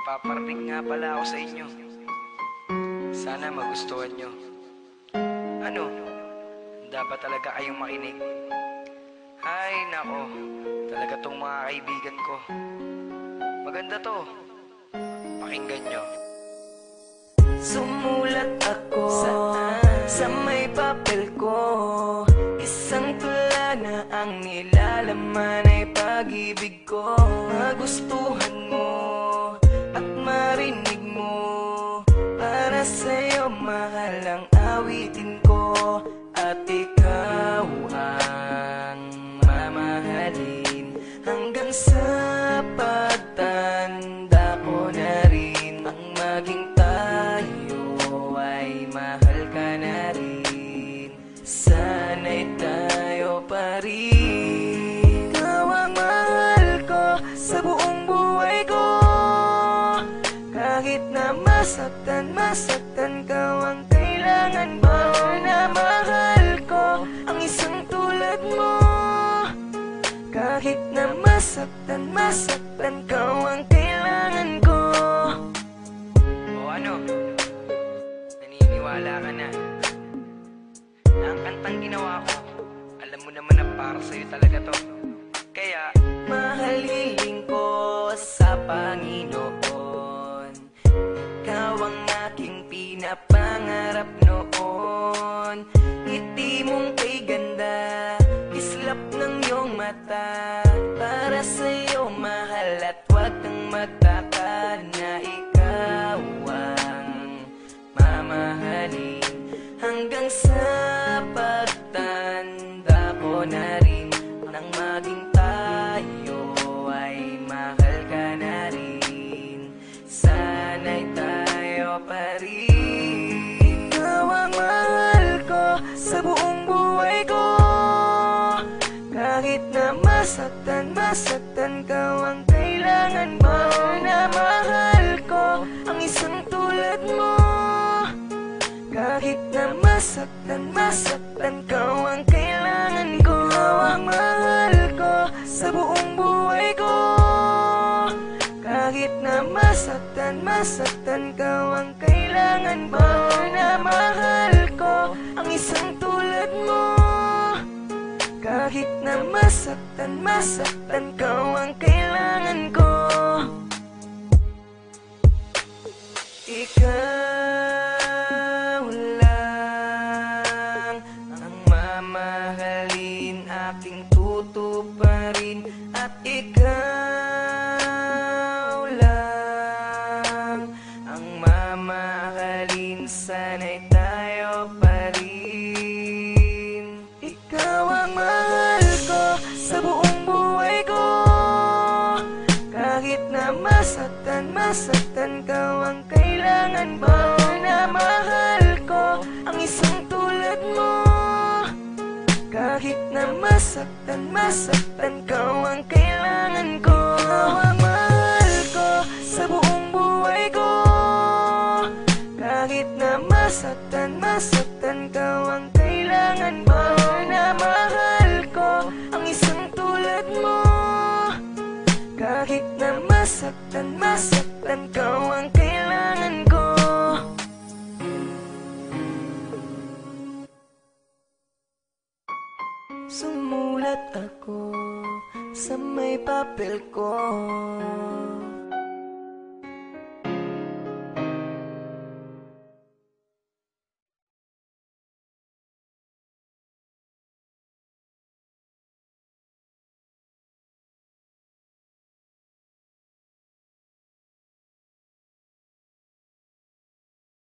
paparating nga pala ako sa inyo. Sana magustuhan nyo. Ano? Dapat talaga kayong makinig. Ay, nako. Talaga tong mga kaibigan ko. Maganda to. Pakinggan nyo. Sumulat ako sa may papel ko. Isang tula na ang nilalaman ay pag-ibig ko. Magustuhan mo at marinig mo. Para sa'yo mahal ang awitin ko. At ikaw ang mamahalin hanggang sa pagtanda ko na rin. Ang maging tayo ay mahal ka na rin. Sana'y tayo pa rin. Ikaw ang mahal ko sa buong buhay ko. Kahit na masaktan ka ang kailangan mo. Na mahal ko ang isang tulad mo. Kahit na masaktan ka ang kailangan ko. O ano? Naniniwala ka na ang kantang ginawa ko, alam mo naman na para sa'yo talaga to. Kaya mahalin ko sa Panginoon. Ikaw ang aking pinapangarap noon. Ngiti mong kay ganda, islap ng iyong mata. Para sa'yo mahal at huwag kang magtaka na ikaw ang mamahalin hanggang sa pagtanda ko na rin. Nang maging tayo ay mahal ka na rin. Sana'y tayo pa rin. Ikaw ang mahal ko sa buong buhay ko. Kahit na masaktan ka ang kailangan mo. Na mahal ko ang isang tulad mo. Kahit na masaktan ka ang kailangan ko. Ikaw ang mahal ko sa buong buhay ko. Kahit na masaktan ka ang kailangan mo. Na mahal ko ang isang tulad mo. Kahit na masaktan ka ang kailangan ko. Ikaw lang ang mamahalin, aking tutuparin. At ikaw lang ang mamahalin. Sana'y tayo pa rin. Ikaw ang mahal ko sa buong buhay ko. Kahit na masaktan ka ang kailangan mo. Na mahal ko ang isang tulad mo. Kahit na masaktan ka ang kailangan ko. Ikaw ang mahal ko sa buong buhay ko. Kahit na masaktan ka ang kailangan mo. Na mahal ko ang isang tulad mo. Kahit na masaktan ka ang kailangan ko. Sumulat ako sa may papel ko.